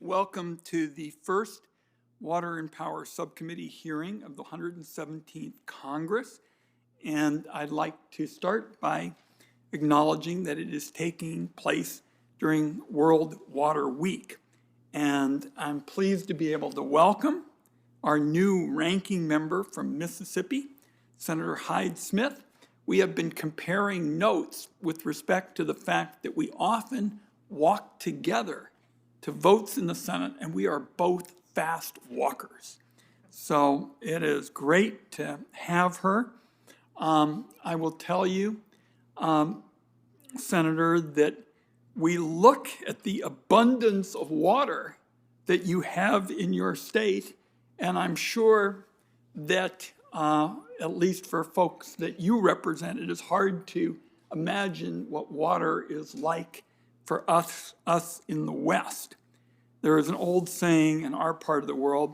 welcome to the first Water and Power Subcommittee hearing of the 117th Congress. And I'd like to start by acknowledging that it is taking place during World Water Week. And I'm pleased to be able to welcome our new ranking member from Mississippi, Senator Hyde Smith. We have been comparing notes with respect to the fact that we often walk together to votes in the Senate, and we are both fast walkers. So it is great to have her. I will tell you, Senator, that we look at the abundance of water that you have in your state, and I'm sure that at least for folks that you represent, it is hard to imagine what water is like for us in the West. There is an old saying in our part of the world,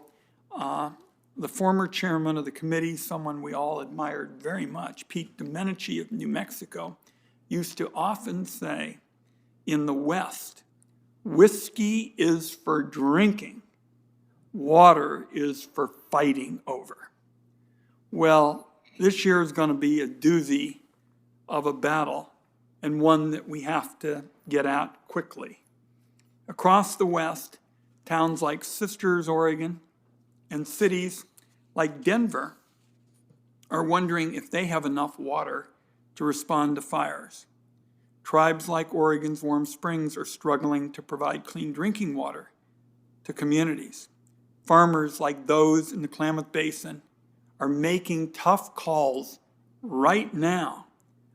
the former chairman of the committee, someone we all admired very much, Pete Domenici of New Mexico, used to often say, in the West, whiskey is for drinking, water is for fighting over. Well, this year is going to be a doozy of a battle, and one that we have to get at quickly. Across the West, towns like Sisters, Oregon, and cities like Denver are wondering if they have enough water to respond to fires. Tribes like Oregon's Warm Springs are struggling to provide clean drinking water to communities. Farmers like those in the Klamath Basin are making tough calls right now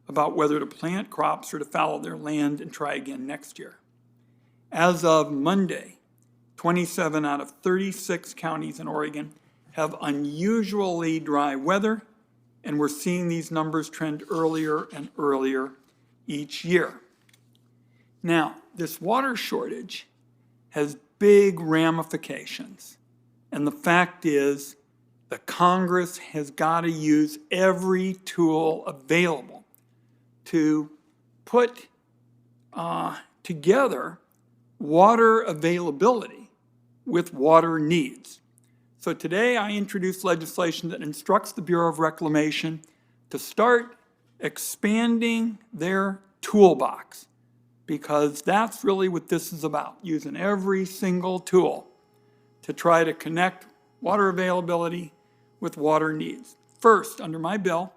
about whether to plant crops or to fallow their land and try again next year. As of Monday, 27 out of 36 counties in Oregon have unusually dry weather, and we're seeing these numbers trend earlier and earlier each year. Now, this water shortage has big ramifications, and the fact is the Congress has got to use every tool available to put together water availability with water needs. So today I introduced legislation that instructs the Bureau of Reclamation to start expanding their toolbox, because that's really what this is about, using every single tool to try to connect water availability with water needs. First, under my bill,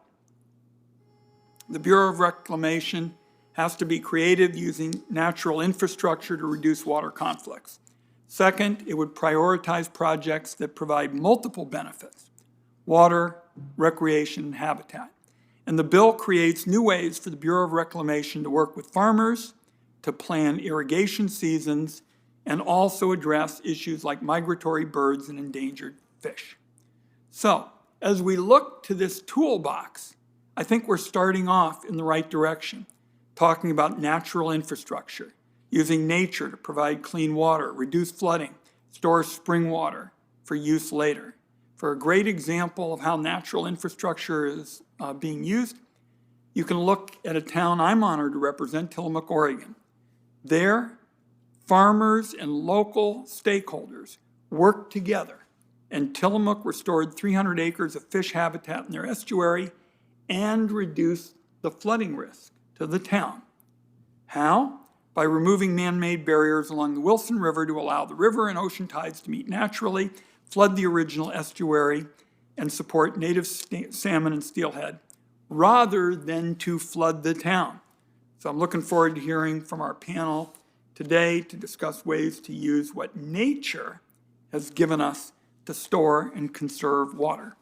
the Bureau of Reclamation has to be creative using natural infrastructure to reduce water conflicts. Second, it would prioritize projects that provide multiple benefits: water, recreation, and habitat. And the bill creates new ways for the Bureau of Reclamation to work with farmers, to plan irrigation seasons, and also address issues like migratory birds and endangered fish. So, as we look to this toolbox, I think we're starting off in the right direction, talking about natural infrastructure, using nature to provide clean water, reduce flooding, store spring water for use later. For a great example of how natural infrastructure is being used, you can look at a town I'm honored to represent, Tillamook, Oregon. There, farmers and local stakeholders worked together, and Tillamook restored 300 acres of fish habitat in their estuary and reduced the flooding risk to the town. How? By removing man-made barriers along the Wilson River to allow the river and ocean tides to meet naturally, flood the original estuary, and support native salmon and steelhead, rather than to flood the town. So I'm looking forward to hearing from our panel today to discuss ways to use what nature has given us to store and conserve water.